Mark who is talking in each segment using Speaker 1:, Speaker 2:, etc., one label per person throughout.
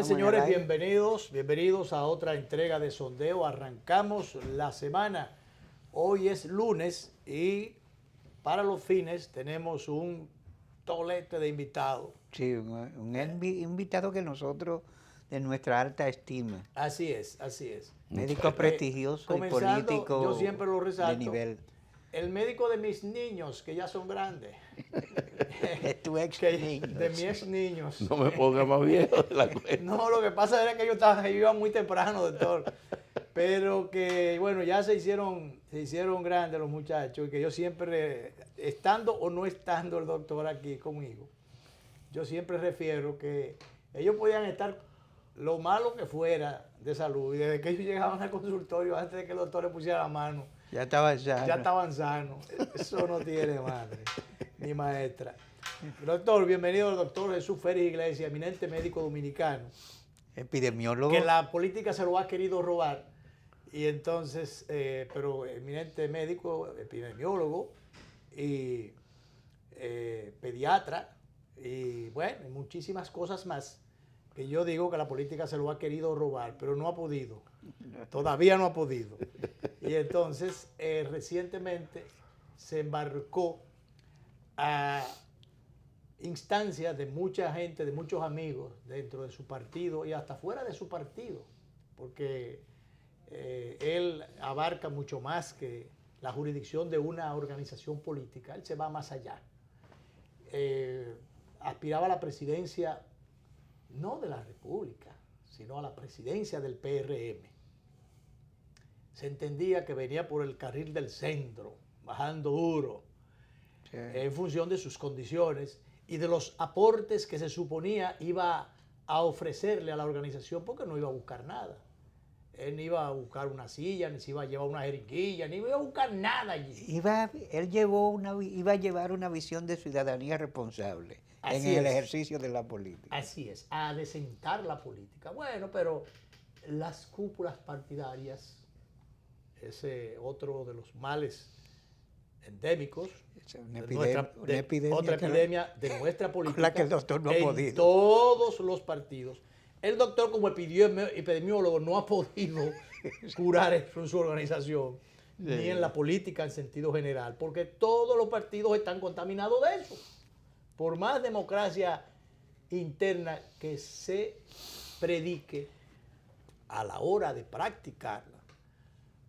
Speaker 1: señores, bienvenidos a otra entrega de Sondeo. Arrancamos la semana. Hoy es lunes y para los fines tenemos un tolete de invitados.
Speaker 2: Sí, un invitado que nosotros, de nuestra alta estima.
Speaker 1: Así es, así es.
Speaker 2: Médico prestigioso y político
Speaker 1: yo siempre lo resalto,
Speaker 2: de nivel.
Speaker 1: El médico de mis niños, que ya son grandes.
Speaker 2: De tu ex niños.
Speaker 1: De mis ex niños.
Speaker 3: No me ponga más viejo de la cuenta.
Speaker 1: No, lo que pasa era que yo iba muy temprano, doctor. Pero que, bueno, ya se hicieron grandes los muchachos. Y que yo siempre, estando o no estando el doctor aquí conmigo, yo siempre refiero que ellos podían estar lo malo que fuera de salud. Y desde que ellos llegaban al consultorio, antes de que el doctor le pusiera la mano,
Speaker 2: Ya estaban sanos.
Speaker 1: ya estaban sanos. Eso no tiene madre, ni maestra. Doctor, bienvenido al doctor Jesús Félix Iglesias, eminente médico dominicano.
Speaker 2: Epidemiólogo.
Speaker 1: Que la política se lo ha querido robar. Y entonces, pero eminente médico, epidemiólogo y pediatra y bueno, y muchísimas cosas más que yo digo que la política se lo ha querido robar, pero no ha podido. Todavía no ha podido. Y entonces, recientemente se embarcó a instancias de mucha gente, de muchos amigos dentro de su partido y hasta fuera de su partido, porque él abarca mucho más que la jurisdicción de una organización política. Él se va más allá. Aspiraba a la presidencia no de la República, sino a la presidencia del PRM. Se entendía que venía por el carril del centro, bajando duro, sí, en función de sus condiciones y de los aportes que se suponía iba a ofrecerle a la organización, porque no iba a buscar nada. Él ni iba a buscar una silla, ni se iba a llevar una jeringuilla, ni iba a buscar nada allí.
Speaker 2: Iba a llevar una visión de ciudadanía responsable en el ejercicio de la política.
Speaker 1: Así es, a desentar la política. Bueno, pero las cúpulas partidarias, ese otro de los males endémicos, otra epidemia de nuestra política,
Speaker 2: con la que el doctor no ha podido.
Speaker 1: En todos los partidos. El doctor, como epidemiólogo, no ha podido curar eso en su organización, sí, ni en la política en sentido general, porque todos los partidos están contaminados de eso. Por más democracia interna que se predique, a la hora de practicarla,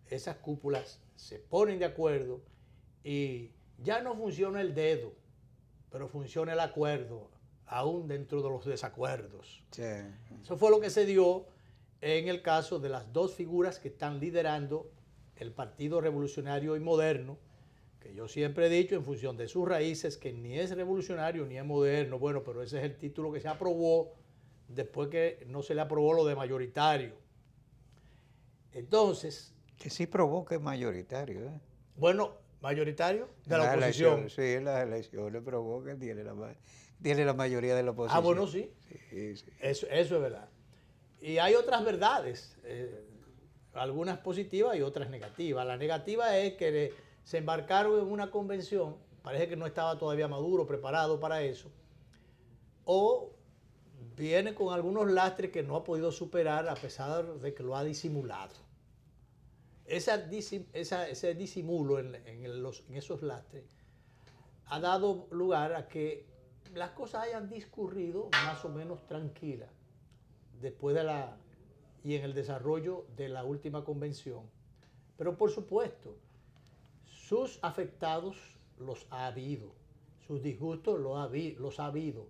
Speaker 1: esas cúpulas se ponen de acuerdo y ya no funciona el dedo, pero funciona el acuerdo, aún dentro de los desacuerdos. Sí. Eso fue lo que se dio en el caso de las dos figuras que están liderando el Partido Revolucionario y Moderno, que yo siempre he dicho en función de sus raíces que ni es revolucionario ni es moderno. Bueno, pero ese es el título que se aprobó después que no se le aprobó lo de mayoritario. Entonces...
Speaker 2: Que sí provoque mayoritario, ¿eh?
Speaker 1: Bueno, mayoritario de la oposición.
Speaker 2: Sí, en las elecciones provoca, tiene la mayoría de la oposición.
Speaker 1: Ah, bueno, sí. Sí. Eso es verdad. Y hay otras verdades, algunas positivas y otras negativas. La negativa es que se embarcaron en una convención, parece que no estaba todavía maduro, preparado para eso, o viene con algunos lastres que no ha podido superar a pesar de que lo ha disimulado. Ese disimulo en esos lastres ha dado lugar a que las cosas hayan discurrido más o menos tranquilas después y en el desarrollo de la última convención. Pero por supuesto, sus afectados los ha habido, sus disgustos los ha habido,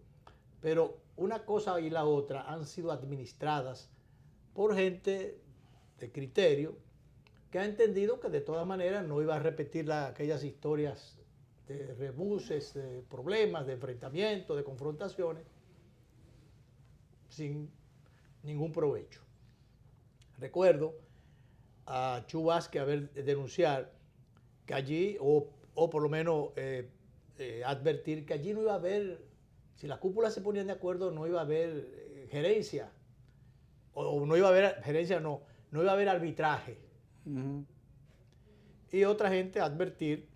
Speaker 1: pero una cosa y la otra han sido administradas por gente de criterio que ha entendido que de todas maneras no iba a repetir aquellas historias de rebuses, de problemas, de enfrentamientos, de confrontaciones, sin ningún provecho. Recuerdo a Chu Vázquez denunciar que allí, o por lo menos advertir que allí no iba a haber, si las cúpulas se ponían de acuerdo, no iba a haber gerencia, o no iba a haber gerencia, no iba a haber arbitraje. Uh-huh. Y otra gente advertir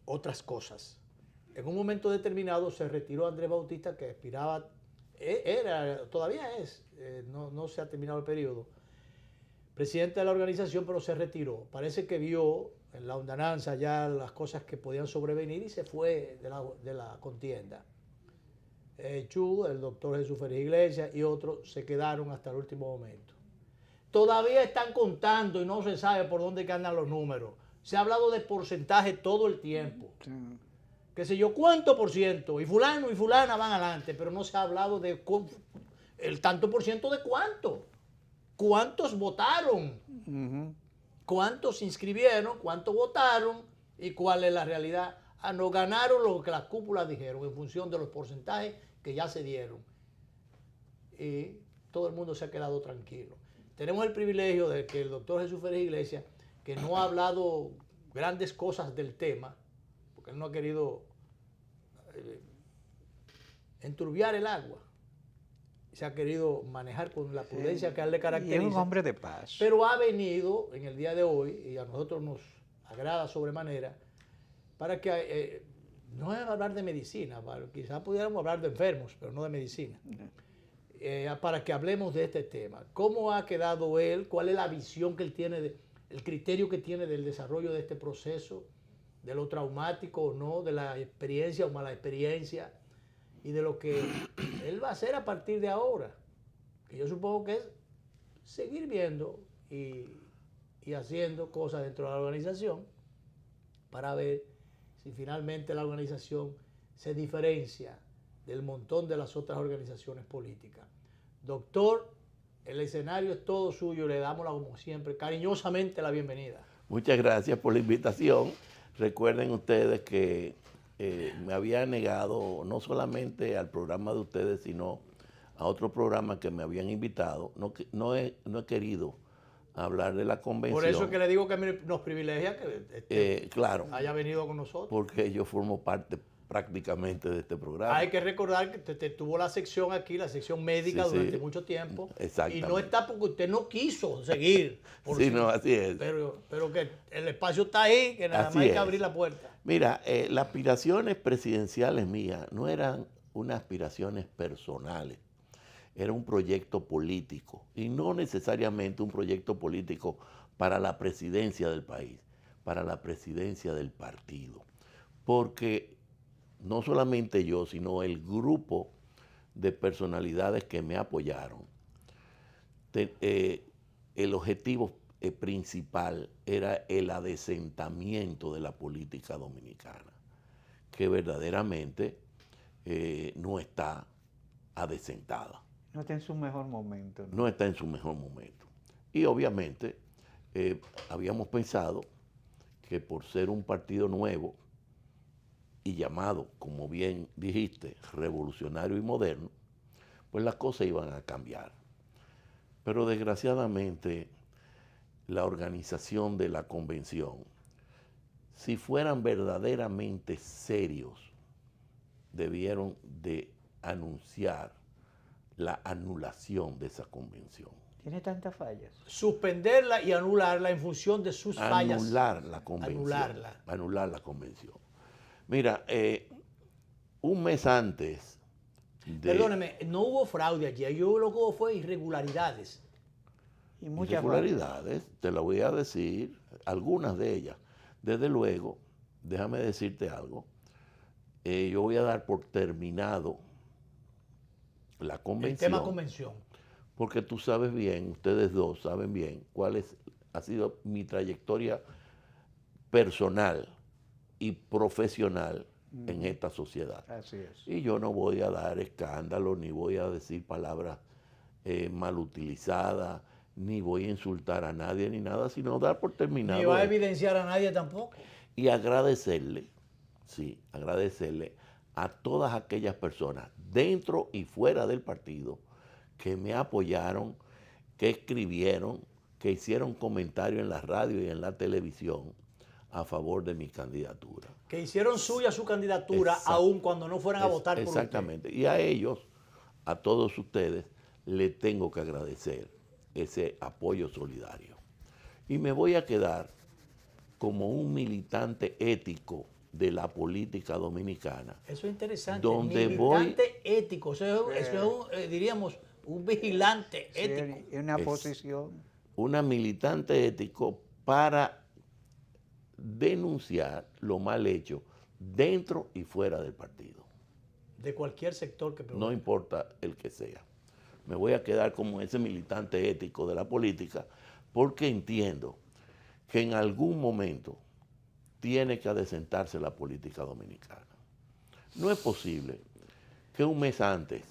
Speaker 1: otras cosas. En un momento determinado se retiró Andrés Bautista, que aspiraba todavía es, no se ha terminado el periodo, presidente de la organización, pero se retiró. Parece que vio en la hondananza ya las cosas que podían sobrevenir y se fue de la contienda. Chu, el doctor Jesús Félix Iglesias y otros se quedaron hasta el último momento. Todavía están contando y no se sabe por dónde que andan los números. Se ha hablado de porcentaje todo el tiempo. Sí. Qué sé yo, cuánto por ciento. Y fulano y fulana van adelante, pero no se ha hablado de el tanto por ciento de cuánto. ¿Cuántos votaron? ¿Cuántos se inscribieron? ¿Cuántos votaron? ¿Y cuál es la realidad? No ganaron lo que las cúpulas dijeron en función de los porcentajes que ya se dieron. Y todo el mundo se ha quedado tranquilo. Tenemos el privilegio de que el doctor Jesús Félix Iglesias, que no ha hablado grandes cosas del tema, porque él no ha querido enturbiar el agua, se ha querido manejar con la prudencia que a él le caracteriza.
Speaker 2: Y es un hombre de paz.
Speaker 1: Pero ha venido en el día de hoy, y a nosotros nos agrada sobremanera, para que, no es hablar de medicina, quizás pudiéramos hablar de enfermos, pero no de medicina, para que hablemos de este tema. ¿Cómo ha quedado él? ¿Cuál es la visión que él tiene, el criterio que tiene del desarrollo de este proceso, de lo traumático o no, de la experiencia o mala experiencia, y de lo que él va a hacer a partir de ahora? Que yo supongo que es seguir viendo y haciendo cosas dentro de la organización para ver si finalmente la organización se diferencia del montón de las otras organizaciones políticas. Doctor, el escenario es todo suyo, le damos, como siempre, cariñosamente la bienvenida.
Speaker 3: Muchas gracias por la invitación. Recuerden ustedes que me había negado no solamente al programa de ustedes, sino a otro programa que me habían invitado. No he querido hablar de la convención.
Speaker 1: Por eso es que le digo que nos privilegia que
Speaker 3: claro,
Speaker 1: haya venido con nosotros.
Speaker 3: Porque yo formo parte prácticamente de este programa.
Speaker 1: Hay que recordar que te tuvo la sección aquí, la sección médica, sí, durante mucho tiempo.
Speaker 3: Exactamente.
Speaker 1: Y no está porque usted no quiso seguir.
Speaker 3: Sí, no, así es.
Speaker 1: Pero que el espacio está ahí, que nada más hay que abrir la puerta.
Speaker 3: Mira, las aspiraciones presidenciales mías no eran unas aspiraciones personales. Era un proyecto político. Y no necesariamente un proyecto político para la presidencia del país, para la presidencia del partido. Porque no solamente yo, sino el grupo de personalidades que me apoyaron, el objetivo principal era el adesentamiento de la política dominicana, que verdaderamente no está adecentada.
Speaker 2: No está en su mejor momento.
Speaker 3: No está en su mejor momento. Y obviamente habíamos pensado que por ser un partido nuevo, y llamado, como bien dijiste, revolucionario y moderno, pues las cosas iban a cambiar. Pero desgraciadamente la organización de la convención, si fueran verdaderamente serios, debieron de anunciar la anulación de esa convención.
Speaker 2: ¿Tiene tantas fallas?
Speaker 1: Suspenderla y anularla en función de sus fallas.
Speaker 3: Anular la convención. Anular la convención. Mira, un mes antes de...
Speaker 1: Perdóneme, no hubo fraude aquí. Yo lo que hubo fue irregularidades.
Speaker 2: Y muchas
Speaker 3: irregularidades, te lo voy a decir, algunas de ellas. Desde luego, déjame decirte algo. Yo voy a dar por terminado la convención.
Speaker 1: El tema convención.
Speaker 3: Porque tú sabes bien, ustedes dos saben bien cuál ha sido mi trayectoria personal y profesional en esta sociedad.
Speaker 2: Así es.
Speaker 3: Y yo no voy a dar escándalo, ni voy a decir palabras mal utilizadas, ni voy a insultar a nadie, ni nada, sino dar por terminado.
Speaker 1: Ni va a evidenciar a nadie tampoco.
Speaker 3: Y agradecerle, sí, agradecerle a todas aquellas personas, dentro y fuera del partido, que me apoyaron, que escribieron, que hicieron comentarios en la radio y en la televisión a favor de mi candidatura.
Speaker 1: Que hicieron suya su candidatura, aun cuando no fueran a votar por usted.
Speaker 3: Exactamente. Y a ellos, a todos ustedes, les tengo que agradecer ese apoyo solidario. Y me voy a quedar como un militante ético de la política dominicana.
Speaker 1: Eso es interesante.
Speaker 3: Donde
Speaker 1: militante ético, eso es diríamos, un vigilante
Speaker 2: Sí,
Speaker 1: ético.
Speaker 2: es una posición.
Speaker 3: Una militante ético para denunciar lo mal hecho dentro y fuera del partido.
Speaker 1: De cualquier sector que
Speaker 3: No importa el que sea. Me voy a quedar como ese militante ético de la política porque entiendo que en algún momento tiene que adecentarse la política dominicana. No es posible que un mes antes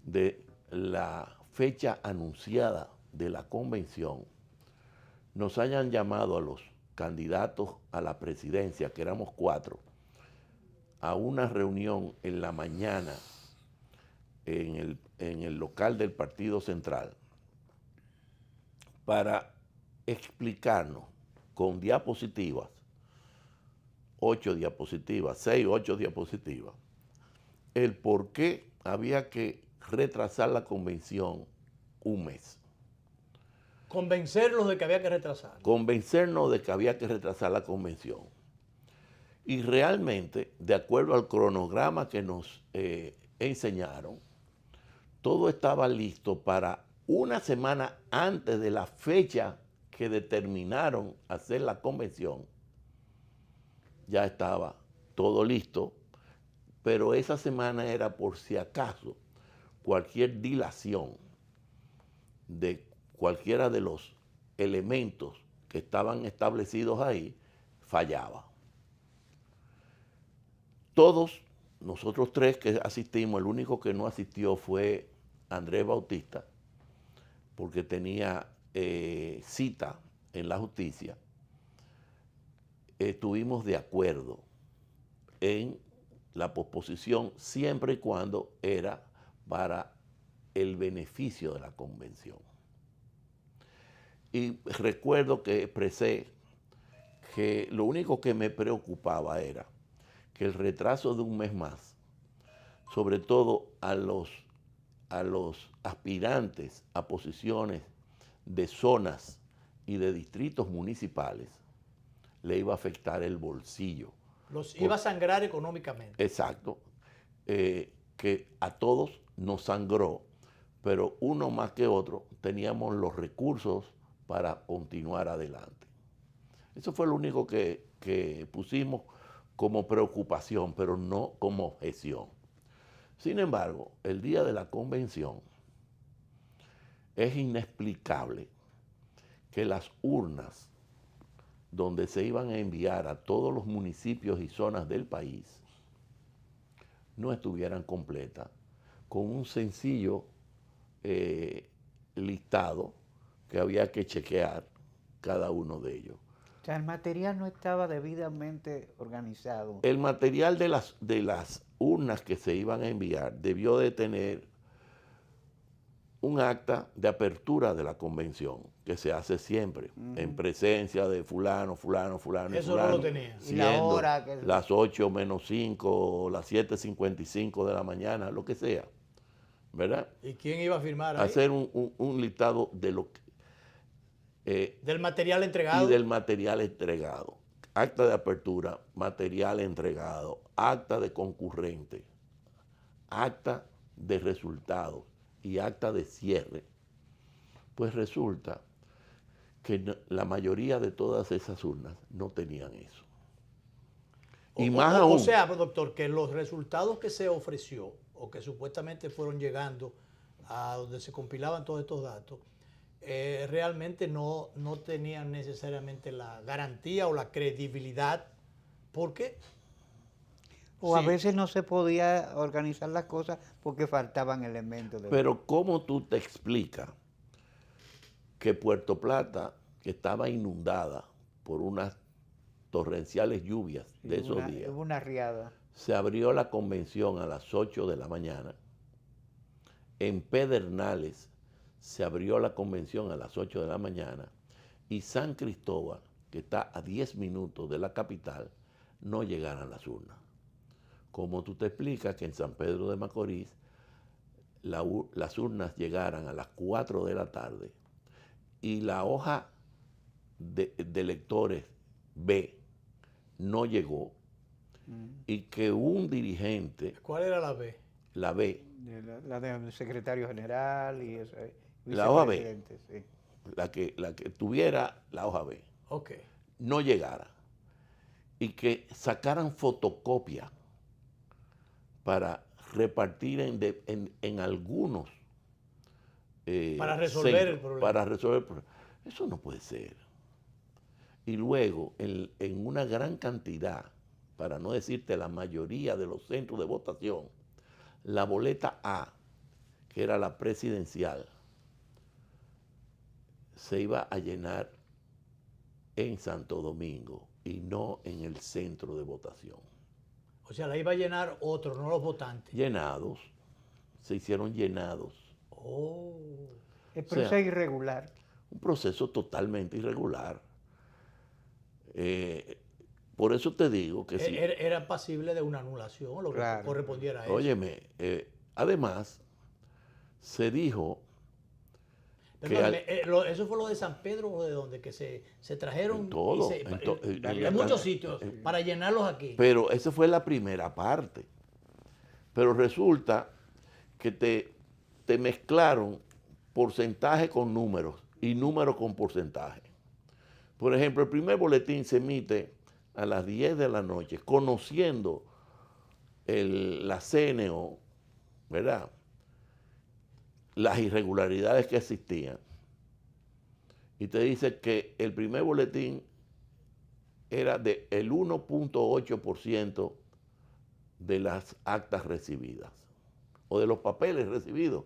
Speaker 3: de la fecha anunciada de la convención nos hayan llamado a los candidatos a la presidencia, que éramos 4, a una reunión en la mañana en el local del Partido Central para explicarnos con diapositivas, 8 diapositivas, 6 o 8 diapositivas, el por qué había que retrasar la convención un mes.
Speaker 1: Convencerlos de que había que retrasar.
Speaker 3: Convencernos de que había que retrasar la convención. Y realmente, de acuerdo al cronograma que nos enseñaron, todo estaba listo para una semana antes de la fecha que determinaron hacer la convención. Ya estaba todo listo, pero esa semana era por si acaso cualquier dilación de cualquiera de los elementos que estaban establecidos ahí, fallaba. Todos, nosotros 3 que asistimos, el único que no asistió fue Andrés Bautista, porque tenía cita en la justicia. Estuvimos de acuerdo en la posposición siempre y cuando era para el beneficio de la convención. Y recuerdo que expresé que lo único que me preocupaba era que el retraso de un mes más, sobre todo a los aspirantes a posiciones de zonas y de distritos municipales, le iba a afectar el bolsillo.
Speaker 1: Los iba a sangrar económicamente.
Speaker 3: Exacto. Que a todos nos sangró, pero uno más que otro teníamos los recursos para continuar adelante. Eso fue lo único que pusimos como preocupación, pero no como objeción. Sin embargo, el día de la convención es inexplicable que las urnas donde se iban a enviar a todos los municipios y zonas del país no estuvieran completas, con un sencillo listado que había que chequear cada uno de ellos.
Speaker 2: O sea, el material no estaba debidamente organizado.
Speaker 3: El material de las urnas que se iban a enviar debió de tener un acta de apertura de la convención, que se hace siempre, en presencia de fulano.
Speaker 1: Eso no lo tenía.
Speaker 2: Y la hora que...
Speaker 3: las 8 menos 5, las 7:55 de la mañana, lo que sea, ¿verdad?
Speaker 1: ¿Y quién iba a firmar ahí?
Speaker 3: Hacer un listado de lo que...
Speaker 1: del material entregado.
Speaker 3: Y del material entregado. Acta de apertura, material entregado, acta de concurrente, acta de resultados y acta de cierre. Pues resulta que la mayoría de todas esas urnas no tenían eso. Y más aún.
Speaker 1: O sea, doctor, que los resultados que se ofreció o que supuestamente fueron llegando a donde se compilaban todos estos datos, realmente no tenían necesariamente la garantía o la credibilidad, porque
Speaker 2: o a veces no se podía organizar las cosas porque faltaban elementos.
Speaker 3: Pero ¿cómo tú te explicas que Puerto Plata, que estaba inundada por unas torrenciales lluvias de esos días,
Speaker 2: hubo una riada,
Speaker 3: se abrió la convención a las 8 de la mañana, en Pedernales se abrió la convención a las 8 de la mañana y San Cristóbal, que está a 10 minutos de la capital, no llegaran las urnas? ¿Cómo tú te explicas que en San Pedro de Macorís las urnas llegaran a las 4 de la tarde y la hoja de electores B no llegó y que un dirigente,
Speaker 1: ¿Cuál era la B?
Speaker 3: la B,
Speaker 2: La de secretario general y eso,
Speaker 3: la hoja B,
Speaker 2: vicepresidente, sí.
Speaker 3: la que tuviera la hoja B,
Speaker 1: Ok.
Speaker 3: no llegara y que sacaran fotocopia para repartir en algunos
Speaker 1: Para resolver
Speaker 3: centros,
Speaker 1: el problema.
Speaker 3: para resolver el problema. Eso no puede ser. Y luego, en una gran cantidad, para no decirte la mayoría de los centros de votación, la boleta A, que era la presidencial, se iba a llenar en Santo Domingo y no en el centro de votación.
Speaker 1: O sea, la iba a llenar otro, no los votantes.
Speaker 3: Llenados, se hicieron llenados.
Speaker 1: Oh.
Speaker 2: El proceso es irregular.
Speaker 3: Un proceso totalmente irregular. Por eso te digo que sí.
Speaker 1: Era pasible de una anulación, lo que
Speaker 2: Claro.
Speaker 1: correspondiera a eso.
Speaker 3: Óyeme, además, se dijo
Speaker 1: Perdóname, ¿eso fue lo de San Pedro o de dónde? Que se trajeron
Speaker 3: todo,
Speaker 1: en muchos sitios para llenarlos aquí.
Speaker 3: Pero esa fue la primera parte. Pero resulta que te mezclaron porcentaje con números y números con porcentaje. Por ejemplo, el primer boletín se emite a las 10 de la noche, conociendo la CNO, ¿verdad?, las irregularidades que existían. Y te dice que el primer boletín era del 1.8% de las actas recibidas, o de los papeles recibidos,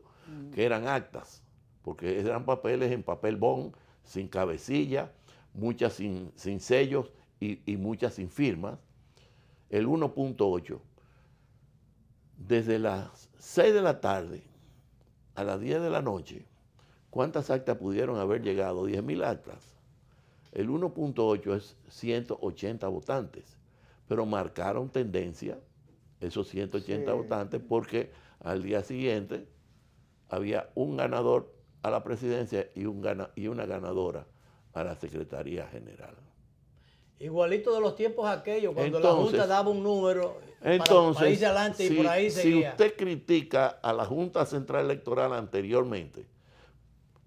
Speaker 3: que eran actas, porque eran papeles en papel bond, sin cabecilla, muchas sin sellos y muchas sin firmas. El 1.8. Desde las 6 de la tarde a las 10 de la noche, ¿cuántas actas pudieron haber llegado? 10.000 actas. El 1.8 es 180 votantes, pero marcaron tendencia esos 180 votantes porque al día siguiente había un ganador a la presidencia y una ganadora a la Secretaría General.
Speaker 1: Igualito de los tiempos aquellos, cuando
Speaker 3: Entonces,
Speaker 1: la Junta daba un número para irse adelante y por ahí
Speaker 3: si
Speaker 1: seguía.
Speaker 3: usted critica a la Junta Central Electoral anteriormente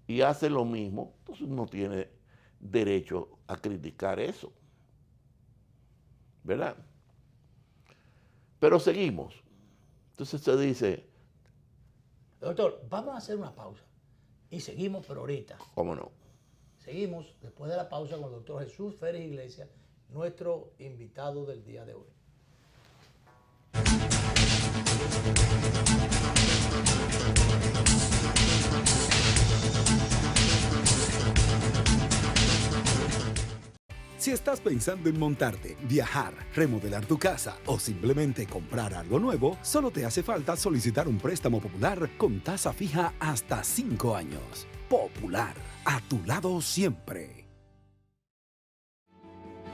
Speaker 3: y hace lo mismo, entonces no tiene derecho a criticar eso. ¿Verdad? Pero seguimos. Entonces se dice...
Speaker 1: Doctor, vamos a hacer una pausa y seguimos, pero ahorita.
Speaker 3: ¿Cómo no?
Speaker 1: Seguimos después de la pausa con el doctor Jesús Férez Iglesias, nuestro invitado del día de hoy.
Speaker 4: Si estás pensando en montarte, viajar, remodelar tu casa o simplemente comprar algo nuevo, solo te hace falta solicitar un préstamo popular con tasa fija hasta 5 años. Popular, a tu lado siempre.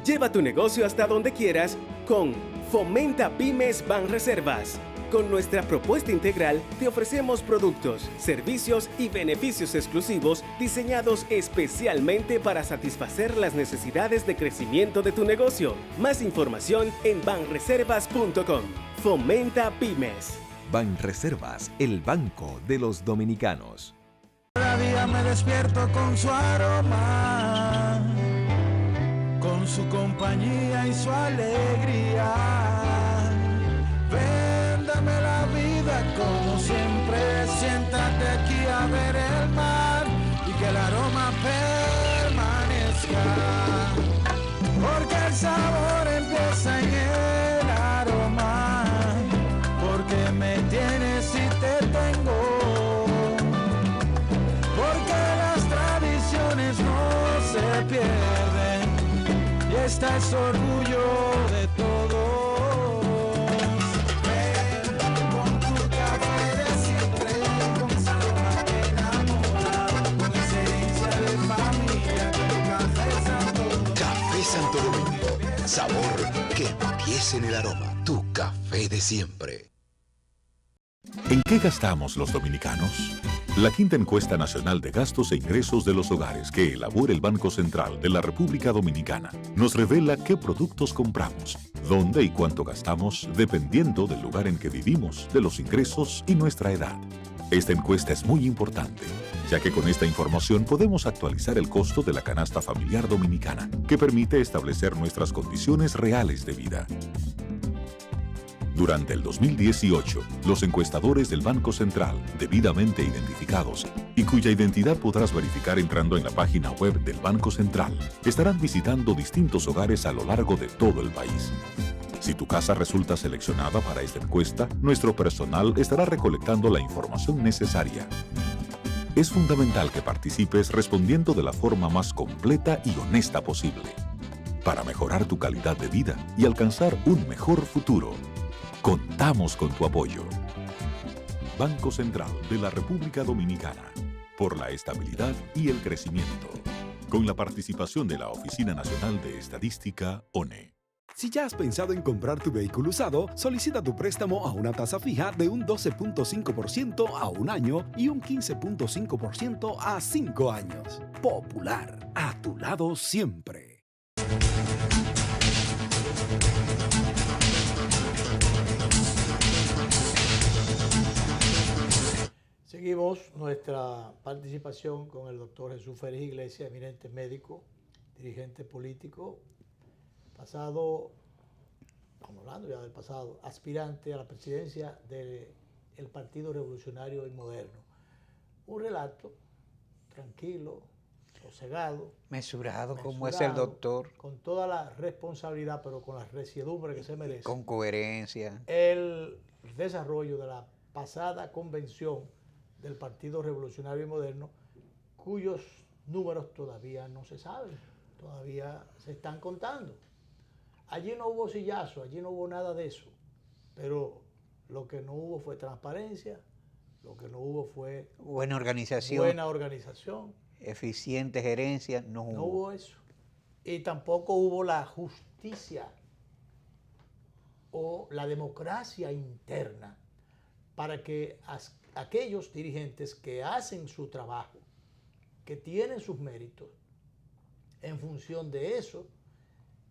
Speaker 5: Lleva tu negocio hasta donde quieras con Fomenta Pymes Banreservas. Con nuestra propuesta integral te ofrecemos productos, servicios y beneficios exclusivos diseñados especialmente para satisfacer las necesidades de crecimiento de tu negocio. Más información en banreservas.com. Fomenta Pymes.
Speaker 6: Banreservas, el banco de los dominicanos.
Speaker 7: Cada día me despierto con su aroma, con su compañía y su alegría. Véndame la vida como siempre, siéntate aquí a ver el mar y que el aroma permanezca. Porque el sabor empieza en el aroma, porque me tienes y te tengo. Porque las tradiciones no se pierden y esta es orgullo de todos. Ven con tu café de siempre, con sabor que enamora, con esencia de familia, con Café Santo Domingo.
Speaker 8: Café Santo Domingo, sabor que empieza en el aroma. Tu café de siempre.
Speaker 9: ¿En qué gastamos los dominicanos? La quinta encuesta nacional de gastos e ingresos de los hogares que elabora el Banco Central de la República Dominicana nos revela qué productos compramos, dónde y cuánto gastamos dependiendo del lugar en que vivimos, de los ingresos y nuestra edad. Esta encuesta es muy importante, ya que con esta información podemos actualizar el costo de la canasta familiar dominicana, que permite establecer nuestras condiciones reales de vida. Durante el 2018, los encuestadores del Banco Central, debidamente identificados y cuya identidad podrás verificar entrando en la página web del Banco Central, estarán visitando distintos hogares a lo largo de todo el país. Si tu casa resulta seleccionada para esta encuesta, nuestro personal estará recolectando la información necesaria. Es fundamental que participes respondiendo de la forma más completa y honesta posible, para mejorar tu calidad de vida y alcanzar un mejor futuro. Contamos con tu apoyo. Banco Central de la República Dominicana, por la estabilidad y el crecimiento, con la participación de la Oficina Nacional de Estadística, ONE.
Speaker 4: Si ya has pensado en comprar tu vehículo usado, solicita tu préstamo a una tasa fija de un 12.5% a un año y un 15.5% a 5 años. Popular, a tu lado siempre.
Speaker 1: Seguimos nuestra participación con el doctor Jesús Félix Iglesias, eminente médico, dirigente político, pasado, estamos hablando ya del pasado, aspirante a la presidencia del Partido Revolucionario y Moderno. Un relato tranquilo, sosegado,
Speaker 2: mesurado como es el doctor.
Speaker 1: Con toda la responsabilidad, pero con la resiedumbre que se merece.
Speaker 2: Con coherencia.
Speaker 1: El desarrollo de la pasada convención del Partido Revolucionario y Moderno, cuyos números todavía no se saben, todavía se están contando. Allí no hubo sillazo, allí no hubo nada de eso, pero lo que no hubo fue transparencia, lo que no hubo fue
Speaker 2: buena organización,
Speaker 1: eficiente
Speaker 2: gerencia, no
Speaker 1: hubo eso. Y tampoco hubo la justicia o la democracia interna para que aquellos dirigentes que hacen su trabajo, que tienen sus méritos, en función de eso,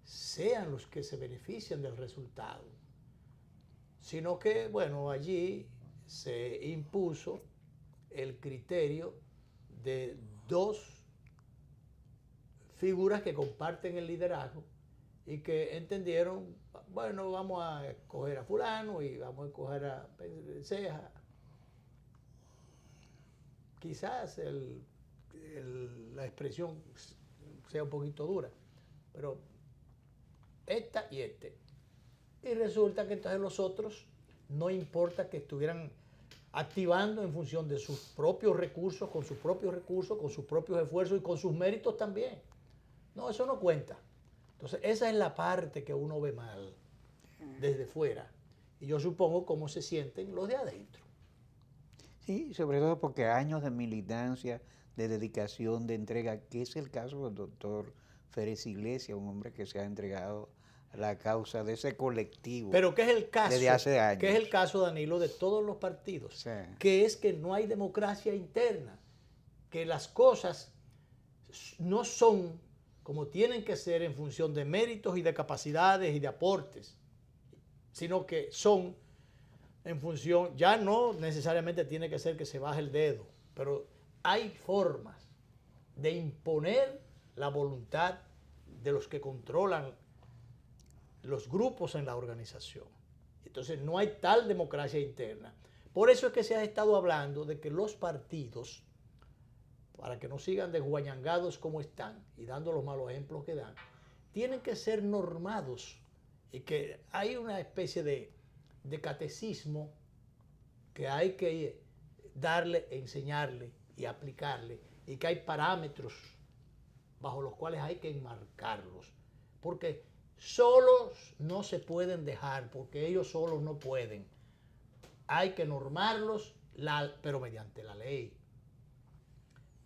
Speaker 1: sean los que se benefician del resultado. Sino que, bueno, allí se impuso el criterio de dos figuras que comparten el liderazgo y que entendieron, bueno, vamos a escoger a fulano y vamos a escoger a Ceja. Quizás la expresión sea un poquito dura, pero esta y este. Y resulta que entonces los otros, no importa que estuvieran activando en función de sus propios recursos, con sus propios esfuerzos y con sus méritos también. No, eso no cuenta. Entonces, esa es la parte que uno ve mal desde fuera. Y yo supongo cómo se sienten los de adentro.
Speaker 2: Sí, sobre todo porque años de militancia, de dedicación, de entrega, que es el caso del doctor Félix Iglesias, un hombre que se ha entregado a la causa de ese colectivo.
Speaker 1: Pero ¿qué es el caso?
Speaker 2: Desde hace años.
Speaker 1: ¿Qué es el caso, Danilo, de todos los partidos?
Speaker 2: Sí.
Speaker 1: Que es que no hay democracia interna, que las cosas no son como tienen que ser en función de méritos y de capacidades y de aportes, sino que son en función, ya no necesariamente tiene que ser que se baje el dedo, pero hay formas de imponer la voluntad de los que controlan los grupos en la organización. Entonces no hay tal democracia interna. Por eso es que se ha estado hablando de que los partidos, para que no sigan desguañangados como están y dando los malos ejemplos que dan, tienen que ser normados y que hay una especie de catecismo que hay que darle, enseñarle y aplicarle, y que hay parámetros bajo los cuales hay que enmarcarlos, porque solos no se pueden dejar, porque ellos solos no pueden. Hay que normarlos, pero mediante la ley.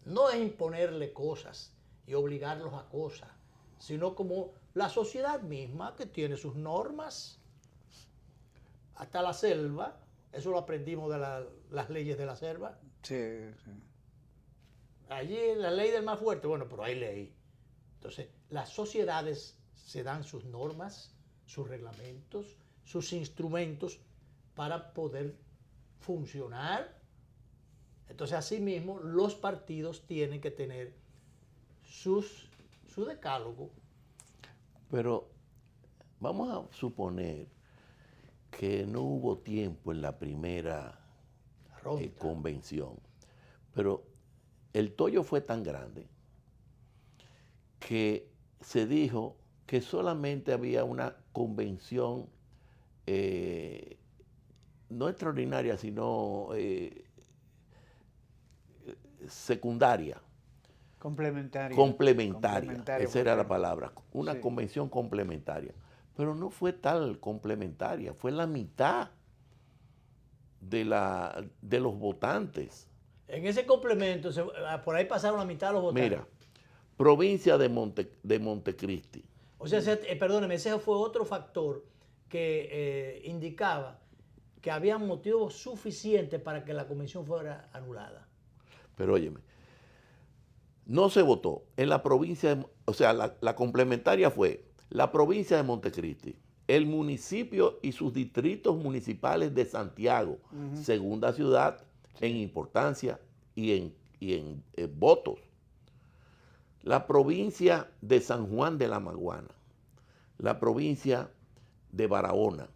Speaker 1: No es imponerle cosas y obligarlos a cosas, sino como la sociedad misma que tiene sus normas. Hasta la selva, eso lo aprendimos de las leyes de la selva.
Speaker 2: Sí, sí.
Speaker 1: Allí la ley del más fuerte, bueno, pero hay ley. Entonces, las sociedades se dan sus normas, sus reglamentos, sus instrumentos para poder funcionar. Entonces, asimismo, los partidos tienen que tener su decálogo.
Speaker 3: Pero vamos a suponer que no hubo tiempo en la primera convención, pero el tollo fue tan grande que se dijo que solamente había una convención no extraordinaria, sino secundaria. Complementaria, esa era la palabra, una sí. Convención complementaria. Pero no fue tal complementaria, fue la mitad de los votantes.
Speaker 1: En ese complemento, por ahí pasaron la mitad de los votantes.
Speaker 3: Mira, provincia de Montecristi.
Speaker 1: O sea, perdóneme, ese fue otro factor que indicaba que había motivos suficientes para que la convención fuera anulada.
Speaker 3: Pero óyeme, no se votó en la provincia, o sea, la complementaria fue la provincia de Montecristi, el municipio y sus distritos municipales de Santiago, segunda ciudad en importancia y en votos. La provincia de San Juan de la Maguana, la provincia de Barahona,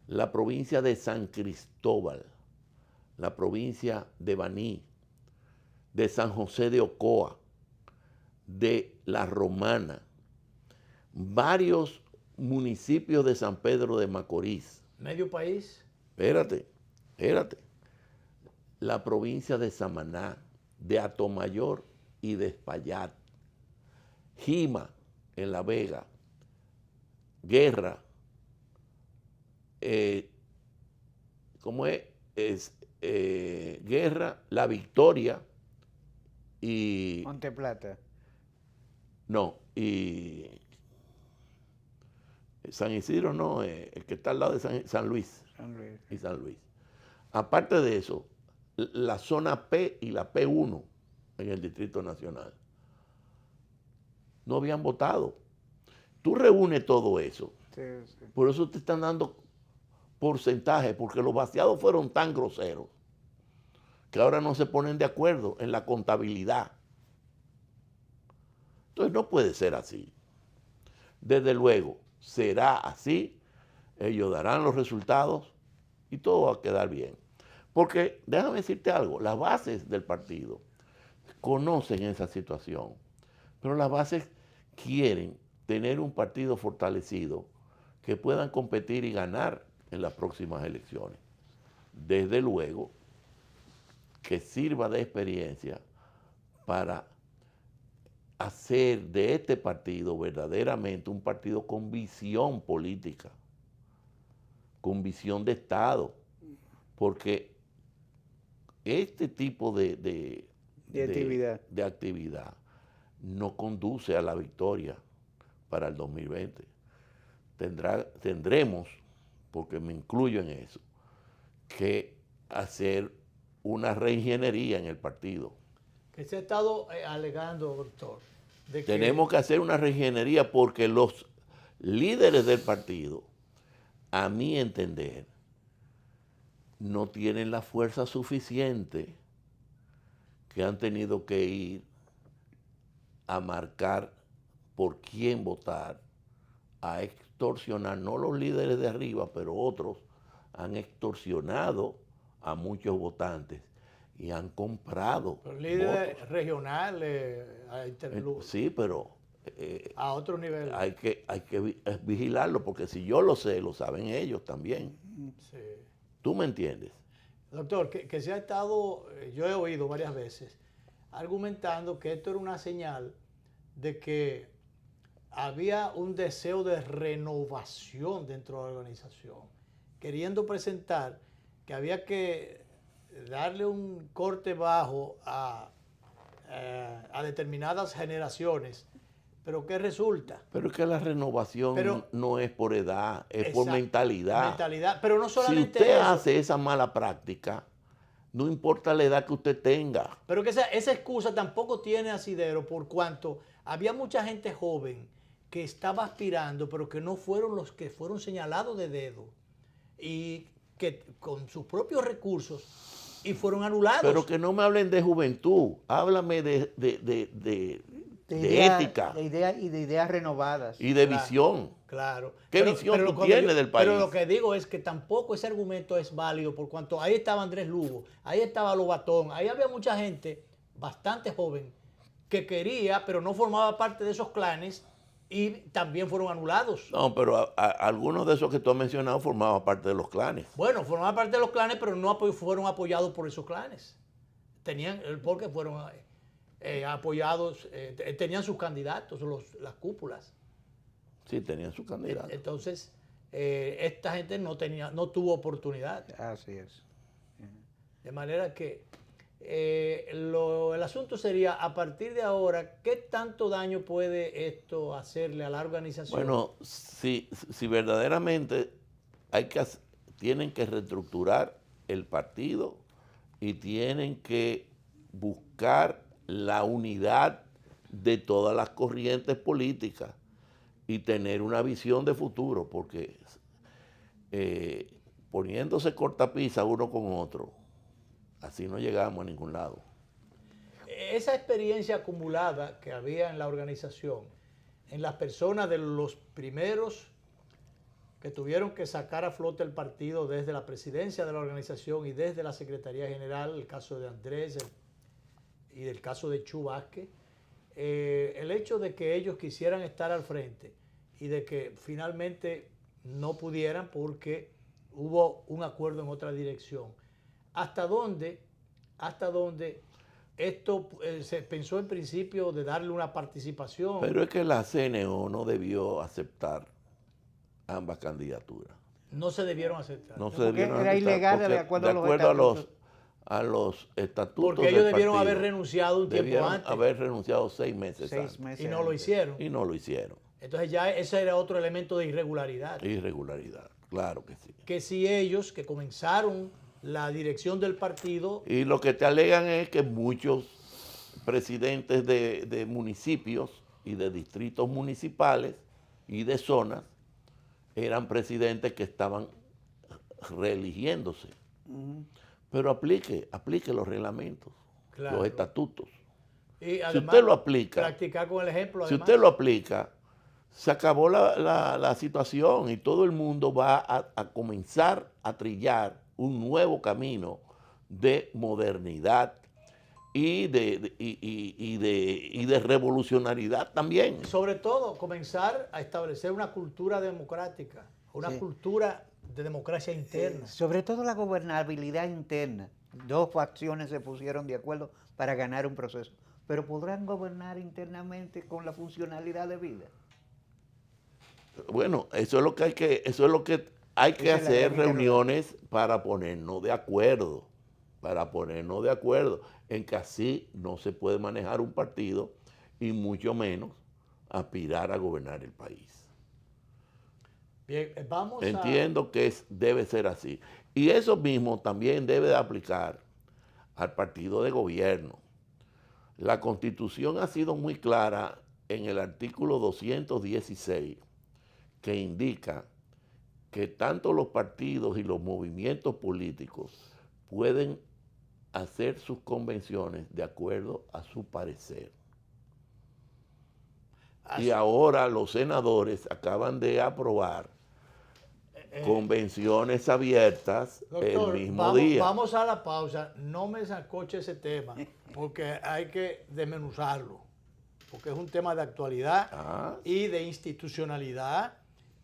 Speaker 3: la provincia de San Cristóbal, la provincia de Baní, de San José de Ocoa, de La Romana, varios municipios de San Pedro de Macorís.
Speaker 1: ¿Medio país?
Speaker 3: Espérate. La provincia de Samaná, de Atomayor y de Espaillat, Jima en La Vega, Guerra, Guerra, La Victoria y...
Speaker 2: Monteplata.
Speaker 3: No, y San Isidro no, el que está al lado de San Luis. Y San Luis. Aparte de eso, la zona P y la P1 en el Distrito Nacional no habían votado. Tú reúnes todo eso. Sí. Por eso te están dando porcentajes, porque los vaciados fueron tan groseros que ahora no se ponen de acuerdo en la contabilidad. Entonces no puede ser así. Desde luego, será así, ellos darán los resultados y todo va a quedar bien. Porque, déjame decirte algo, las bases del partido conocen esa situación, pero las bases quieren tener un partido fortalecido que puedan competir y ganar en las próximas elecciones. Desde luego, que sirva de experiencia para hacer de este partido verdaderamente un partido con visión política, con visión de Estado, porque este tipo de actividad no conduce a la victoria para el 2020. Tendremos, porque me incluyo en eso, que hacer una reingeniería en el partido.
Speaker 1: Que se ha estado alegando, doctor.
Speaker 3: Tenemos que hacer una reingeniería porque los líderes del partido, a mi entender, no tienen la fuerza suficiente, que han tenido que ir a marcar por quién votar, a extorsionar, no los líderes de arriba, pero otros han extorsionado a muchos votantes y han comprado
Speaker 1: los líderes regionales,
Speaker 3: sí, pero
Speaker 1: a otro nivel.
Speaker 3: Hay que vigilarlo, porque si yo lo sé, lo saben ellos también.
Speaker 1: Sí.
Speaker 3: ¿Tú me entiendes?
Speaker 1: Doctor, que se ha estado, yo he oído varias veces, argumentando que esto era una señal de que había un deseo de renovación dentro de la organización, queriendo presentar que había que darle un corte bajo a determinadas generaciones. ¿Pero qué resulta?
Speaker 3: Pero es que la renovación no es por edad, es por mentalidad.
Speaker 1: Pero no solamente
Speaker 3: si usted
Speaker 1: eso.
Speaker 3: hace esa mala práctica, No importa la edad que usted tenga.
Speaker 1: Pero que esa excusa tampoco tiene asidero por cuanto había mucha gente joven que estaba aspirando, pero que no fueron los que fueron señalados de dedo y que con sus propios recursos y fueron anulados.
Speaker 3: Pero que no me hablen de juventud, háblame de ética.
Speaker 2: De ideas renovadas.
Speaker 3: Y de visión.
Speaker 1: Claro.
Speaker 3: ¿Qué visión tú tienes del país?
Speaker 1: Pero lo que digo es que tampoco ese argumento es válido por cuanto ahí estaba Andrés Lugo, ahí estaba Lobatón, ahí había mucha gente bastante joven que quería, pero no formaba parte de esos clanes y también fueron anulados.
Speaker 3: No, pero algunos de esos que tú has mencionado formaban parte de los clanes.
Speaker 1: Bueno, formaban parte de los clanes, pero no fueron apoyados por esos clanes. Porque fueron apoyados, tenían sus candidatos, las cúpulas.
Speaker 3: Sí, tenían sus candidatos.
Speaker 1: Entonces, esta gente no tuvo oportunidad.
Speaker 2: Así es.
Speaker 1: De manera que el asunto sería, a partir de ahora, ¿qué tanto daño puede esto hacerle a la organización?
Speaker 3: Bueno, si verdaderamente tienen que reestructurar el partido y tienen que buscar la unidad de todas las corrientes políticas y tener una visión de futuro, porque poniéndose cortapisa uno con otro, así no llegamos a ningún lado.
Speaker 1: Esa experiencia acumulada que había en la organización, en las personas de los primeros que tuvieron que sacar a flote el partido desde la presidencia de la organización y desde la Secretaría General, el caso de Andrés y del caso de Chu Vázquez, el hecho de que ellos quisieran estar al frente y de que finalmente no pudieran porque hubo un acuerdo en otra dirección. ¿Hasta dónde esto se pensó en principio de darle una participación?
Speaker 3: Pero es que la CNO no debió aceptar ambas candidaturas.
Speaker 1: No se debieron aceptar.
Speaker 3: No se debieron
Speaker 2: era
Speaker 3: aceptar.
Speaker 2: ilegal de acuerdo
Speaker 3: a los estatutos.
Speaker 1: Porque ellos
Speaker 3: del
Speaker 1: debieron
Speaker 3: partido.
Speaker 1: haber renunciado un tiempo
Speaker 3: Debieron
Speaker 1: antes.
Speaker 3: haber renunciado 6 meses antes.
Speaker 1: Y no lo hicieron.
Speaker 3: Y no lo hicieron.
Speaker 1: Entonces ya ese era otro elemento de irregularidad.
Speaker 3: Irregularidad, claro que sí.
Speaker 1: Que si ellos que comenzaron la dirección del partido...
Speaker 3: Y lo que te alegan es que muchos presidentes de municipios y de distritos municipales y de zonas eran presidentes que estaban reeligiéndose. Pero aplique los reglamentos,
Speaker 1: Claro.
Speaker 3: los estatutos.
Speaker 1: Y además,
Speaker 3: si usted lo aplica,
Speaker 1: practicar con el ejemplo.
Speaker 3: si
Speaker 1: Además,
Speaker 3: usted lo aplica, se acabó la situación y todo el mundo va a comenzar a trillar un nuevo camino de modernidad y de revolucionariedad también.
Speaker 1: sobre todo, comenzar a establecer una cultura democrática, una cultura de democracia interna.
Speaker 2: Sobre todo la gobernabilidad interna. 2 facciones se pusieron de acuerdo para ganar un proceso. Pero ¿podrán gobernar internamente con la funcionalidad de vida?
Speaker 3: Bueno, eso es lo que hay que hacer reuniones para ponernos de acuerdo, en que así no se puede manejar un partido y mucho menos aspirar a gobernar el país.
Speaker 1: Bien, vamos
Speaker 3: Entiendo que debe ser así. Y eso mismo también debe de aplicar al partido de gobierno. La Constitución ha sido muy clara en el artículo 216, que indica que tanto los partidos y los movimientos políticos pueden hacer sus convenciones de acuerdo a su parecer. Y ahora los senadores acaban de aprobar convenciones abiertas
Speaker 1: Doctor,
Speaker 3: el mismo día.
Speaker 1: Vamos a la pausa. No me sacoche ese tema, porque hay que desmenuzarlo. Porque es un tema de actualidad y de institucionalidad,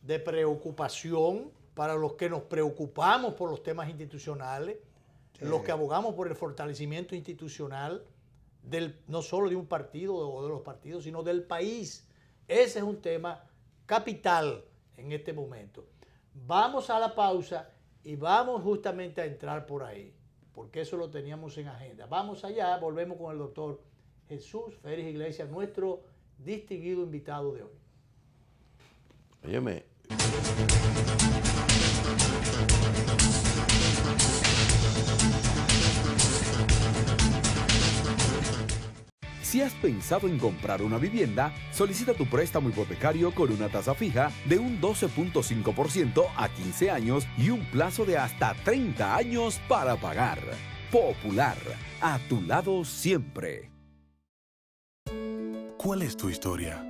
Speaker 1: de preocupación para los que nos preocupamos por los temas institucionales, los que abogamos por el fortalecimiento institucional, no solo de un partido o de los partidos, sino del país. Ese es un tema capital en este momento. Vamos a la pausa y vamos justamente a entrar por ahí, porque eso lo teníamos en agenda. Vamos allá, volvemos con el doctor Jesús Félix Iglesias, nuestro distinguido invitado de hoy.
Speaker 3: Óyeme.
Speaker 4: Si has pensado en comprar una vivienda, solicita tu préstamo hipotecario con una tasa fija de un 12.5% a 15 años y un plazo de hasta 30 años para pagar. Popular, a tu lado siempre.
Speaker 10: ¿Cuál es tu historia?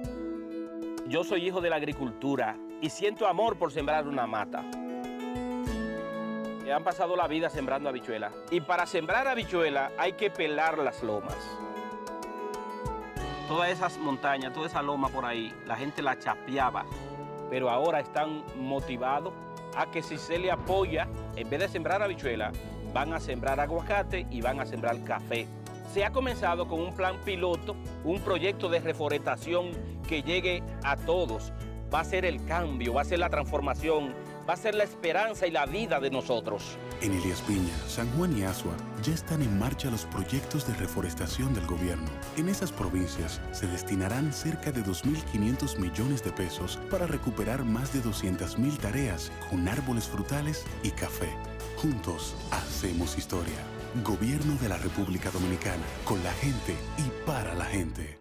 Speaker 11: Yo soy hijo de la agricultura y siento amor por sembrar una mata. Han pasado la vida sembrando habichuelas. Y para sembrar habichuelas hay que pelar las lomas. Todas esas montañas, toda esa loma por ahí, la gente la chapeaba. Pero ahora están motivados a que si se le apoya, en vez de sembrar habichuelas, van a sembrar aguacate y van a sembrar café. Se ha comenzado con un plan piloto, un proyecto de reforestación que llegue a todos. Va a ser el cambio, va a ser la transformación, va a ser la esperanza y la vida de nosotros.
Speaker 10: En Elías Piña, San Juan y Asua ya están en marcha los proyectos de reforestación del gobierno. En esas provincias se destinarán cerca de 2.500 millones de pesos para recuperar más de 200.000 tareas con árboles frutales y café. Juntos hacemos historia. Gobierno de la República Dominicana, con la gente y para la gente.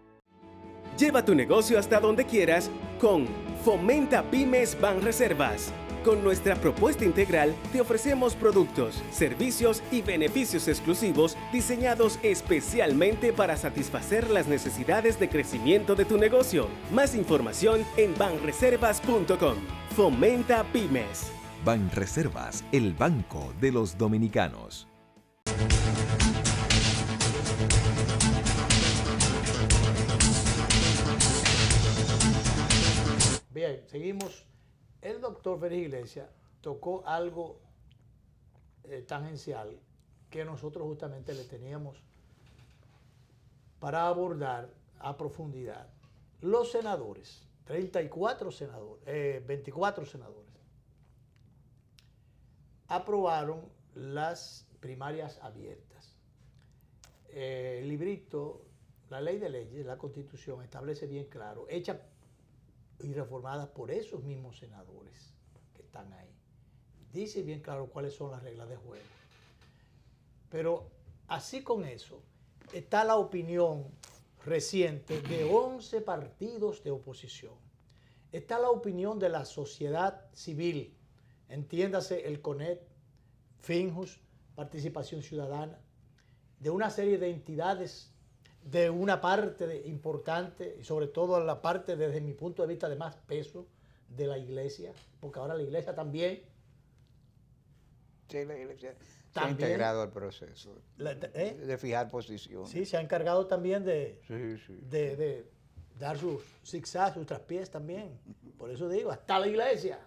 Speaker 5: Lleva tu negocio hasta donde quieras con Fomenta Pymes Banreservas. Con nuestra propuesta integral te ofrecemos productos, servicios y beneficios exclusivos diseñados especialmente para satisfacer las necesidades de crecimiento de tu negocio. Más información en banreservas.com. Fomenta Pymes.
Speaker 6: Banreservas, el banco de los dominicanos.
Speaker 1: Bien, seguimos. El doctor Félix Iglesias tocó algo tangencial que nosotros justamente le teníamos para abordar a profundidad. Los senadores, 24 senadores, 24 senadores, aprobaron las primarias abiertas. El librito, la ley de leyes, la Constitución establece bien claro, hecha y reformadas por esos mismos senadores que están ahí. Dice bien claro cuáles son las reglas de juego. Pero así con eso, está la opinión reciente de 11 partidos de oposición. Está la opinión de la sociedad civil, entiéndase el CONET, Finjus, Participación Ciudadana, de una serie de entidades de una parte importante y sobre todo la parte desde mi punto de vista de más peso de la iglesia, porque ahora la iglesia también...
Speaker 2: Sí, la iglesia se ha integrado al proceso de fijar posiciones.
Speaker 1: Sí, se ha encargado también de dar sus zigzags, sus traspiés también. Por eso digo, hasta la iglesia.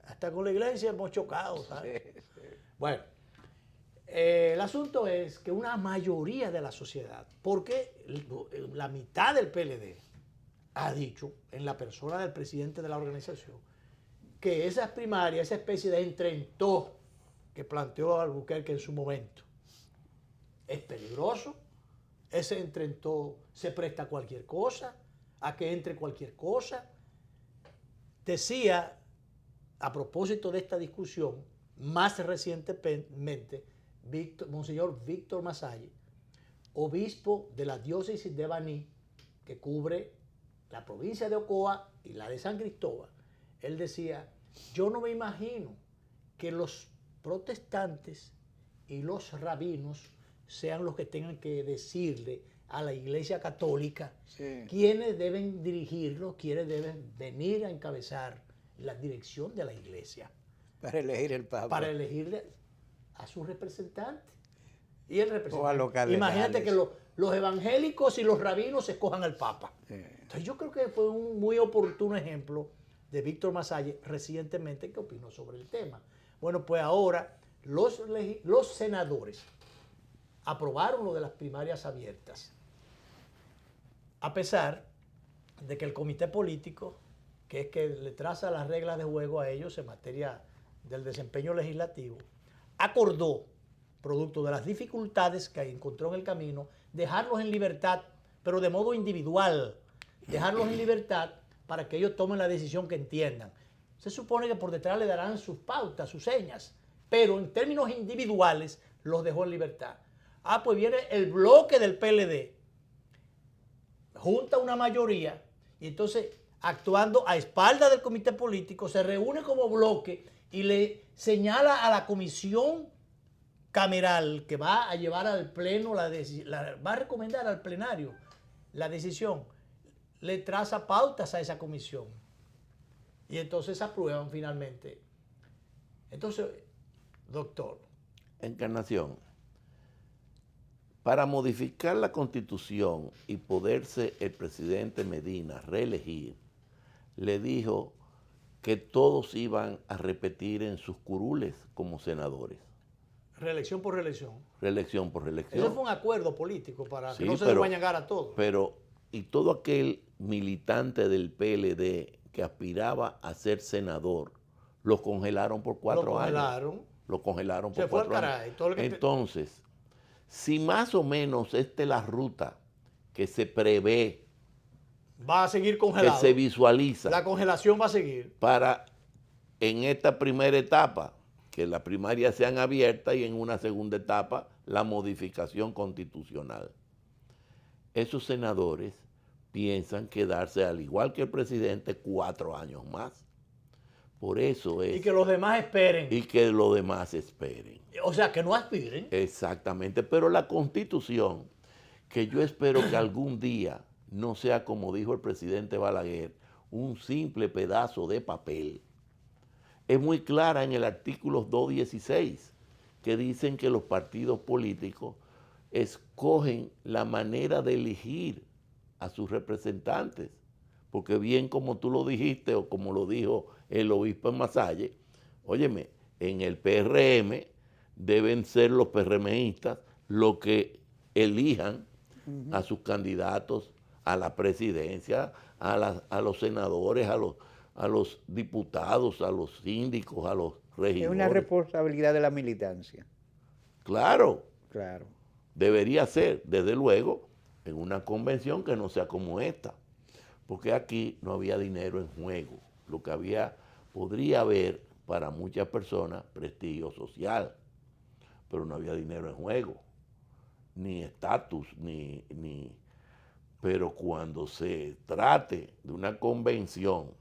Speaker 1: Hasta con la iglesia hemos chocado, ¿sabes? Sí, sí. Bueno. El asunto es que una mayoría de la sociedad, porque la mitad del PLD ha dicho, en la persona del presidente de la organización, que esas primarias, esa especie de entrentó que planteó Albuquerque en su momento, es peligroso. Ese entrentó se presta a cualquier cosa, a que entre cualquier cosa. Decía, a propósito de esta discusión, más recientemente, Monseñor Víctor Masalle, obispo de la diócesis de Baní, que cubre la provincia de Ocoa y la de San Cristóbal, él decía, yo no me imagino que los protestantes y los rabinos sean los que tengan que decirle a la Iglesia Católica quiénes deben dirigirlo, quiénes deben venir a encabezar la dirección de la Iglesia.
Speaker 2: Para elegir el Papa.
Speaker 1: Para elegirle a su representante. Y el representante.
Speaker 2: O a los cardenales.
Speaker 1: Imagínate que los evangélicos y los rabinos escojan al Papa. Entonces yo creo que fue un muy oportuno ejemplo de Víctor Masalle recientemente que opinó sobre el tema. Bueno, pues ahora los senadores aprobaron lo de las primarias abiertas. A pesar de que el comité político, que es que le traza las reglas de juego a ellos en materia del desempeño legislativo, acordó, producto de las dificultades que encontró en el camino, dejarlos en libertad, pero de modo individual, dejarlos en libertad para que ellos tomen la decisión que entiendan. Se supone que por detrás le darán sus pautas, sus señas, pero en términos individuales los dejó en libertad. Pues viene el bloque del PLD junta una mayoría y entonces, actuando a espaldas del comité político, se reúne como bloque y le señala a la comisión cameral que va a llevar al pleno va a recomendar al plenario la decisión, le traza pautas a esa comisión y entonces aprueban finalmente. Entonces, doctor.
Speaker 3: Encarnación, para modificar la Constitución y poderse el presidente Medina reelegir, le dijo que todos iban a repetir en sus curules como senadores.
Speaker 1: Reelección por reelección.
Speaker 3: Reelección por reelección.
Speaker 1: Eso fue un acuerdo político para que
Speaker 3: Sí,
Speaker 1: no se desguañara a todos.
Speaker 3: Pero, y todo aquel militante del PLD que aspiraba a ser senador, lo congelaron por 4 años. Lo congelaron por 4 años. Entonces, si más o menos esta es la ruta que se prevé,
Speaker 1: va a seguir congelado.
Speaker 3: que se visualiza.
Speaker 1: La congelación va a seguir.
Speaker 3: Para en esta primera etapa, que las primarias sean abiertas y en una segunda etapa, la modificación constitucional. Esos senadores piensan quedarse, al igual que el presidente, 4 años más. Por eso es...
Speaker 1: Y que los demás esperen.
Speaker 3: Y que los demás esperen.
Speaker 1: O sea, que no aspiren.
Speaker 3: Exactamente. Pero la Constitución, que yo espero que algún día no sea, como dijo el presidente Balaguer, un simple pedazo de papel, es muy clara en el artículo 216, que dicen que los partidos políticos escogen la manera de elegir a sus representantes. Porque bien como tú lo dijiste o como lo dijo el obispo en Masalle, óyeme, en el PRM deben ser los PRMistas los que elijan a sus candidatos a la presidencia, a los senadores, a los diputados, a los síndicos, a los regidores.
Speaker 2: Es una responsabilidad de la militancia.
Speaker 3: Claro.
Speaker 2: Claro.
Speaker 3: Debería ser, desde luego, en una convención que no sea como esta. Porque aquí no había dinero en juego. Lo que podría haber para muchas personas prestigio social, pero no había dinero en juego, ni estatus, pero cuando se trate de una convención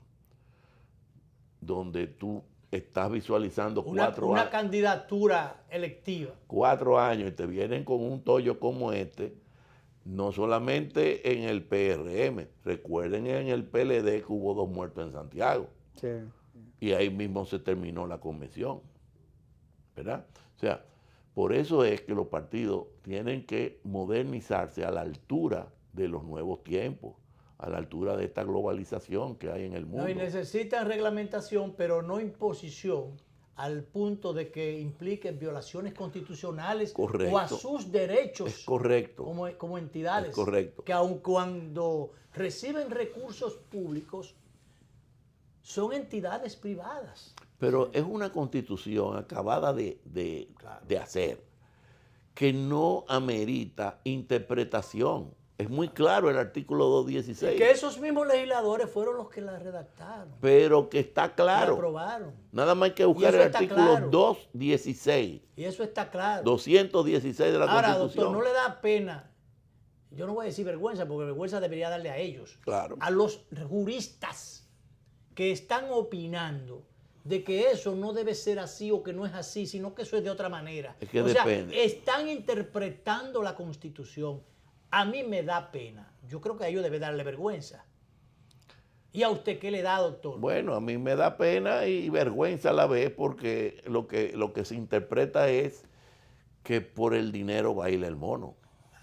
Speaker 3: donde tú estás visualizando
Speaker 1: una candidatura electiva.
Speaker 3: 4 años y te vienen con un tollo como este, no solamente en el PRM, recuerden en el PLD que hubo 2 muertos en Santiago.
Speaker 2: Sí.
Speaker 3: Y ahí mismo se terminó la convención, ¿verdad? O sea, por eso es que los partidos tienen que modernizarse a la altura de los nuevos tiempos, a la altura de esta globalización que hay en el mundo.
Speaker 1: No, y necesitan reglamentación, pero no imposición, al punto de que impliquen violaciones constitucionales.
Speaker 3: Correcto.
Speaker 1: O a sus derechos.
Speaker 3: Es correcto.
Speaker 1: Como entidades.
Speaker 3: Es correcto.
Speaker 1: Que aun cuando reciben recursos públicos, son entidades privadas.
Speaker 3: Pero es una constitución acabada de hacer, que no amerita interpretación. Es muy claro el artículo 216.
Speaker 1: Y que esos mismos legisladores fueron los que la redactaron.
Speaker 3: Pero que está claro.
Speaker 1: La aprobaron.
Speaker 3: Nada más hay que buscar el artículo 216.
Speaker 1: Y eso está claro.
Speaker 3: 216 de la Constitución.
Speaker 1: Ahora, doctor, no le da pena, yo no voy a decir vergüenza, porque vergüenza debería darle a ellos.
Speaker 3: Claro.
Speaker 1: A los juristas que están opinando de que eso no debe ser así o que no es así, sino que eso es de otra manera.
Speaker 3: Es que
Speaker 1: o
Speaker 3: depende.
Speaker 1: sea, están interpretando la Constitución. A mí me da pena. Yo creo que a ellos debe darle vergüenza. ¿Y a usted qué le da, doctor?
Speaker 3: Bueno, a mí me da pena y vergüenza a la vez, porque lo que se interpreta es que por el dinero baila el mono.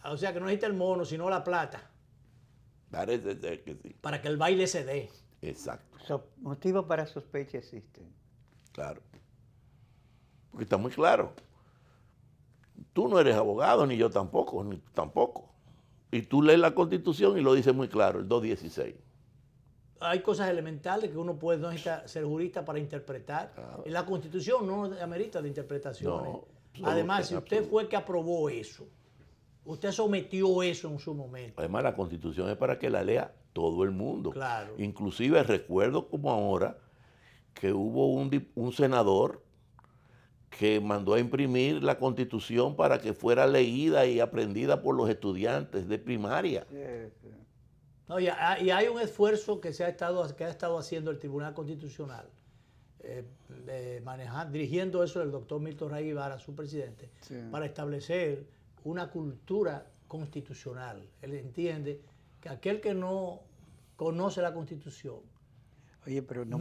Speaker 1: O sea, que no necesita el mono, sino la plata.
Speaker 3: Parece ser que sí.
Speaker 1: Para que el baile se dé.
Speaker 3: Exacto.
Speaker 2: Motivos para sospecha existen.
Speaker 3: Claro. Porque está muy claro. Tú no eres abogado, ni yo tampoco, ni tú tampoco. Y tú lees la Constitución y lo dice muy claro, el 216.
Speaker 1: Hay cosas elementales que uno puede, no necesita ser jurista para interpretar.
Speaker 3: Claro.
Speaker 1: La Constitución no amerita de interpretaciones.
Speaker 3: No,
Speaker 1: además, si usted fue el que aprobó eso, usted sometió eso en su momento.
Speaker 3: Además, la Constitución es para que la lea todo el mundo.
Speaker 1: Claro.
Speaker 3: Inclusive recuerdo como ahora que hubo un senador que mandó a imprimir la Constitución para que fuera leída y aprendida por los estudiantes de primaria.
Speaker 1: No, y hay un esfuerzo que ha estado haciendo el Tribunal Constitucional, dirigiendo eso el doctor Milton Ray Guevara, su presidente, sí, para establecer una cultura constitucional. Él entiende que aquel que no conoce la Constitución...
Speaker 2: Oye, pero no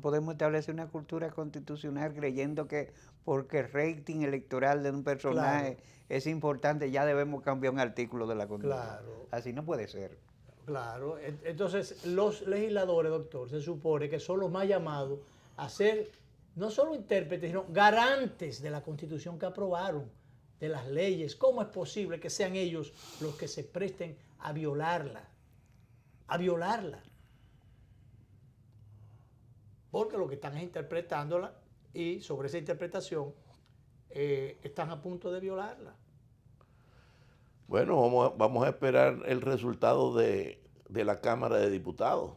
Speaker 2: podemos establecer una cultura constitucional creyendo que porque el rating electoral de un personaje es importante, ya debemos cambiar un artículo de la Constitución.
Speaker 1: Claro.
Speaker 2: Así no puede ser.
Speaker 1: Claro. Entonces, los legisladores, doctor, se supone que son los más llamados a ser no solo intérpretes, sino garantes de la Constitución que aprobaron, de las leyes. ¿Cómo es posible que sean ellos los que se presten a violarla? A violarla. Porque lo que están es interpretándola y sobre esa interpretación están a punto de violarla.
Speaker 3: Bueno, vamos a esperar el resultado de la Cámara de Diputados.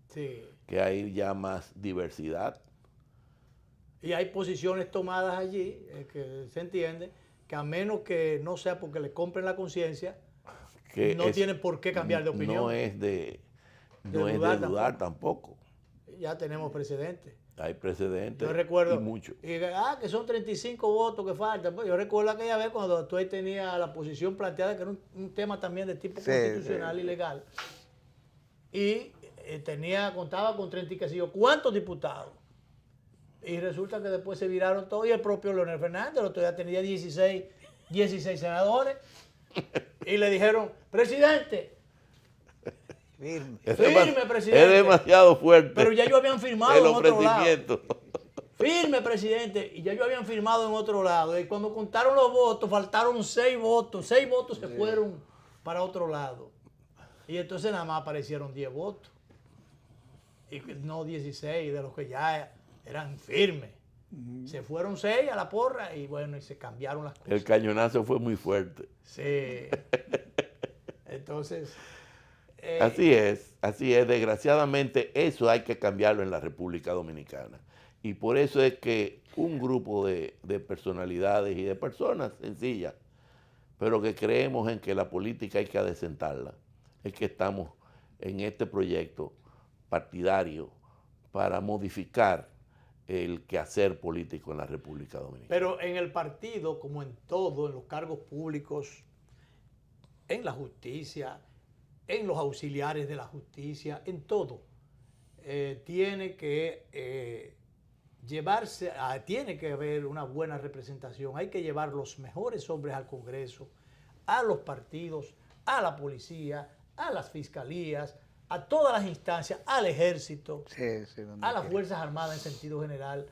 Speaker 1: Sí.
Speaker 3: Que hay ya más diversidad.
Speaker 1: Y hay posiciones tomadas allí, que se entiende, que a menos que no sea porque le compren la conciencia, no tienen por qué cambiar de opinión.
Speaker 3: No es de dudar tampoco.
Speaker 1: Ya tenemos precedentes.
Speaker 3: Hay precedentes.
Speaker 1: Yo recuerdo,
Speaker 3: y mucho.
Speaker 1: Que son 35 votos que faltan. Pues yo recuerdo aquella vez cuando tú tenías la posición planteada, que era un tema también de tipo constitucional y legal. Y contaba con 30 y qué sé yo, ¿cuántos diputados? Y resulta que después se viraron todos y el propio Leonel Fernández, el otro día tenía 16 senadores y le dijeron, presidente, firme, presidente.
Speaker 3: Es demasiado fuerte.
Speaker 1: Pero ya ellos habían firmado en otro lado. Firme, presidente. Y ya ellos habían firmado en otro lado. Y cuando contaron los votos, faltaron 6 votos. 6 votos se fueron para otro lado. Y entonces nada más aparecieron 10 votos. Y no 16 de los que ya eran firmes. Se fueron 6 a la porra y bueno, y se cambiaron las cosas.
Speaker 3: El cañonazo fue muy fuerte.
Speaker 1: Sí. Entonces...
Speaker 3: Así es. Desgraciadamente eso hay que cambiarlo en la República Dominicana. Y por eso es que un grupo de personalidades y de personas sencillas, pero que creemos en que la política hay que adecentarla, es que estamos en este proyecto partidario para modificar el quehacer político en la República Dominicana.
Speaker 1: Pero en el partido, como en todo, en los cargos públicos, en la justicia, en los auxiliares de la justicia, en todo, tiene que tiene que haber una buena representación. Hay que llevar los mejores hombres al Congreso, a los partidos, a la policía, a las fiscalías, a todas las instancias, al ejército, a las Fuerzas Armadas en sentido general,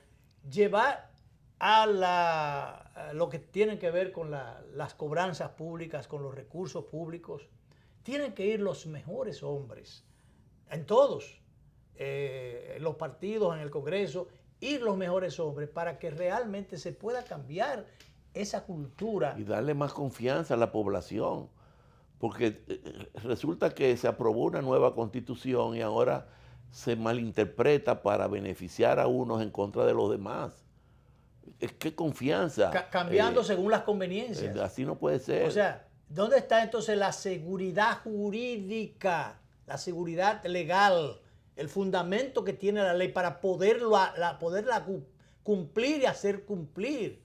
Speaker 1: llevar a lo que tiene que ver con las cobranzas públicas, con los recursos públicos. Tienen que ir los mejores hombres, en todos, en los partidos, en el Congreso, ir los mejores hombres para que realmente se pueda cambiar esa cultura.
Speaker 3: Y darle más confianza a la población, porque resulta que se aprobó una nueva constitución y ahora se malinterpreta para beneficiar a unos en contra de los demás. ¿Qué confianza?
Speaker 1: Cambiando según las conveniencias.
Speaker 3: Así no puede ser.
Speaker 1: O sea, ¿dónde está entonces la seguridad jurídica, la seguridad legal, el fundamento que tiene la ley para poderla cumplir y hacer cumplir?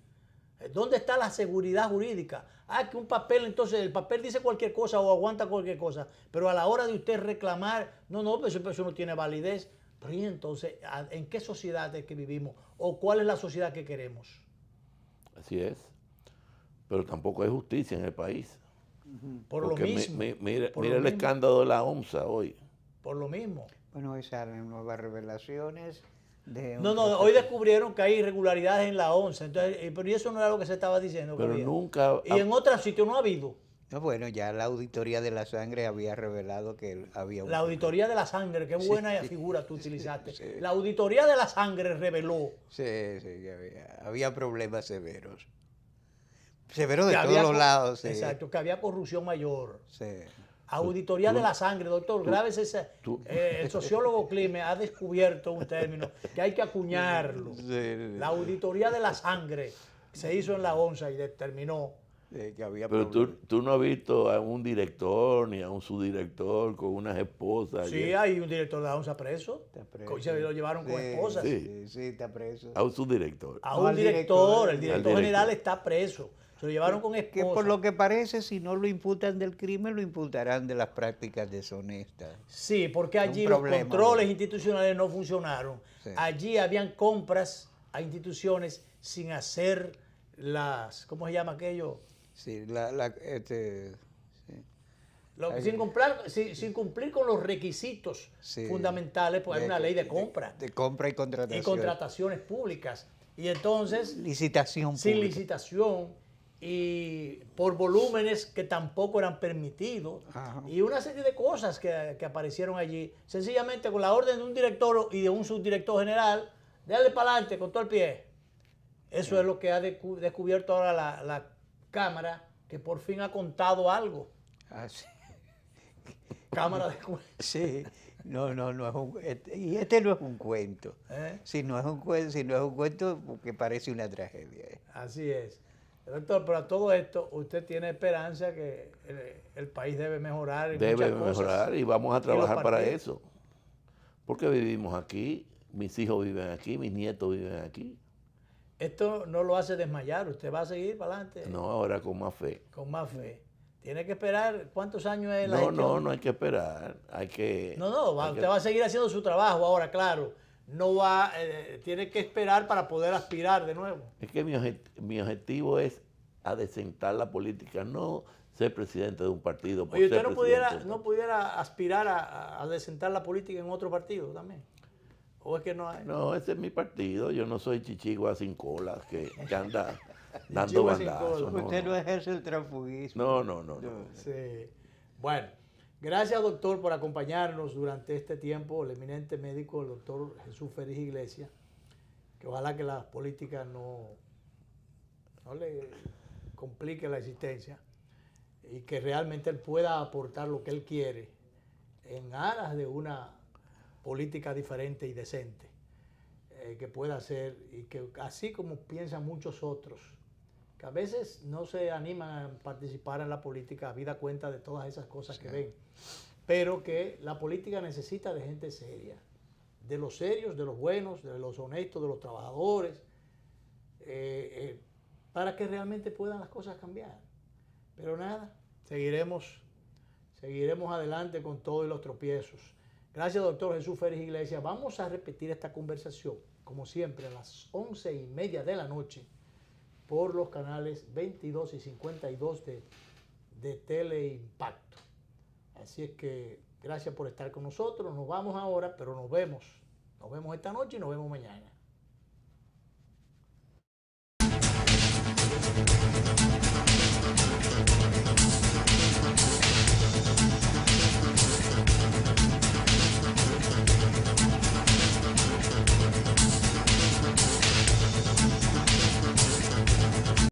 Speaker 1: ¿Dónde está la seguridad jurídica? Que un papel, entonces el papel dice cualquier cosa o aguanta cualquier cosa, pero a la hora de usted reclamar, pues eso no tiene validez. Pero ¿y entonces en qué sociedad es que vivimos? ¿O cuál es la sociedad que queremos?
Speaker 3: Así es. Pero tampoco hay justicia en el país.
Speaker 1: Por lo mismo.
Speaker 3: Mira el escándalo de la OMSA hoy.
Speaker 1: Por lo mismo.
Speaker 2: Bueno, hoy salen nuevas revelaciones.
Speaker 1: Hoy descubrieron que hay irregularidades en la ONSA. Entonces, pero eso no era lo que se estaba diciendo.
Speaker 3: Pero nunca...
Speaker 1: Y en otros sitios no ha habido.
Speaker 2: No, bueno, ya la auditoría de la sangre había revelado que había...
Speaker 1: La auditoría de la sangre, qué buena figura tú utilizaste. Sí. La auditoría de la sangre reveló.
Speaker 2: Sí, que había problemas severos. Severos de todos los lados. Sí.
Speaker 1: Exacto, que había corrupción mayor.
Speaker 2: Sí.
Speaker 1: Auditoría de la sangre, doctor. El sociólogo Clime ha descubierto un término que hay que acuñarlo. Sí. La auditoría de la sangre se hizo en la ONSA y determinó
Speaker 2: que había
Speaker 3: Pero
Speaker 2: problemas.
Speaker 3: tú no has visto a un director ni a un subdirector con unas esposas.
Speaker 1: Sí, hay un director de la ONSA preso.
Speaker 2: Está preso.
Speaker 1: Se lo llevaron con esposas.
Speaker 2: Sí, está preso.
Speaker 3: A un subdirector.
Speaker 1: A
Speaker 2: No,
Speaker 1: un
Speaker 2: al
Speaker 1: director, el
Speaker 2: director.
Speaker 1: director general está preso. Se lo llevaron con
Speaker 2: Que
Speaker 1: esposas.
Speaker 2: por lo que parece, si no lo imputan del crimen, lo imputarán de las prácticas deshonestas.
Speaker 1: Sí, porque
Speaker 2: Es un
Speaker 1: allí los
Speaker 2: problema,
Speaker 1: controles
Speaker 2: ¿no?
Speaker 1: institucionales no funcionaron.
Speaker 2: Sí.
Speaker 1: Allí habían compras a instituciones sin hacer las, ¿cómo se llama aquello?
Speaker 2: Sí, sí.
Speaker 1: Sin cumplir con los requisitos
Speaker 2: Sí.
Speaker 1: fundamentales, pues hay una ley de compra
Speaker 2: De compra y contratación.
Speaker 1: y contrataciones públicas. Y entonces,
Speaker 2: Licitación
Speaker 1: sin
Speaker 2: pública.
Speaker 1: licitación y por volúmenes que tampoco eran permitidos.
Speaker 2: Ajá.
Speaker 1: Y una serie de cosas que aparecieron allí, sencillamente con la orden de un director y de un subdirector general, dale para adelante con todo el pie. Eso es lo que ha descubierto ahora la Cámara, que por fin ha contado algo.
Speaker 2: Ah, sí.
Speaker 1: Cámara de
Speaker 2: Sí. No es y este no es un cuento.
Speaker 1: ¿Eh?
Speaker 2: Si no es un cuento, porque parece una tragedia.
Speaker 1: Así es. Doctor, pero a todo esto, usted tiene esperanza que el país debe mejorar en
Speaker 3: Debe
Speaker 1: muchas cosas.
Speaker 3: mejorar y vamos a
Speaker 1: los
Speaker 3: trabajar para
Speaker 1: partidos.
Speaker 3: eso. Porque vivimos aquí, mis hijos viven aquí, mis nietos viven aquí.
Speaker 1: Esto no lo hace desmayar, usted va a seguir para adelante
Speaker 3: No, ahora con más fe.
Speaker 1: con más fe. Tiene que esperar, ¿cuántos años es la
Speaker 3: No,
Speaker 1: gestión?
Speaker 3: no hay que esperar. Hay que.
Speaker 1: No,
Speaker 3: hay
Speaker 1: usted
Speaker 3: que-
Speaker 1: va a seguir haciendo su trabajo ahora, claro. No va, tiene que esperar para poder aspirar de nuevo.
Speaker 3: Es que mi objetivo es adecentar la política, no ser presidente de un partido. Por
Speaker 1: Oye, ¿usted
Speaker 3: ser
Speaker 1: no
Speaker 3: presidente
Speaker 1: pudiera,
Speaker 3: de un
Speaker 1: no pudiera aspirar a adecentar la política en otro partido también? ¿O es que no hay?
Speaker 3: No, ese es mi partido. Yo no soy chichigua sin colas que anda dando
Speaker 1: Chichigua sin
Speaker 3: bandazos.
Speaker 1: cola.
Speaker 3: No,
Speaker 2: Usted
Speaker 3: no.
Speaker 2: no ejerce el transfugismo.
Speaker 3: No.
Speaker 1: Sí. Bueno, gracias doctor por acompañarnos durante este tiempo, el eminente médico, el doctor Jesús Félix Iglesias, que ojalá que la política no le complique la existencia y que realmente él pueda aportar lo que él quiere en aras de una política diferente y decente que pueda hacer y que así como piensan muchos otros, que a veces no se animan a participar en la política habida cuenta de todas esas cosas que ven, pero que la política necesita de gente seria, de los serios, de los buenos, de los honestos, de los trabajadores, para que realmente puedan las cosas cambiar. Pero nada, seguiremos adelante con todos los tropiezos. Gracias, doctor Jesús Félix Iglesias. Vamos a repetir esta conversación, como siempre, a las 11:30 de la noche, por los canales 22 y 52 de Teleimpacto. Así es que gracias por estar con nosotros. Nos vamos ahora, pero nos vemos. Nos vemos esta noche y nos vemos mañana.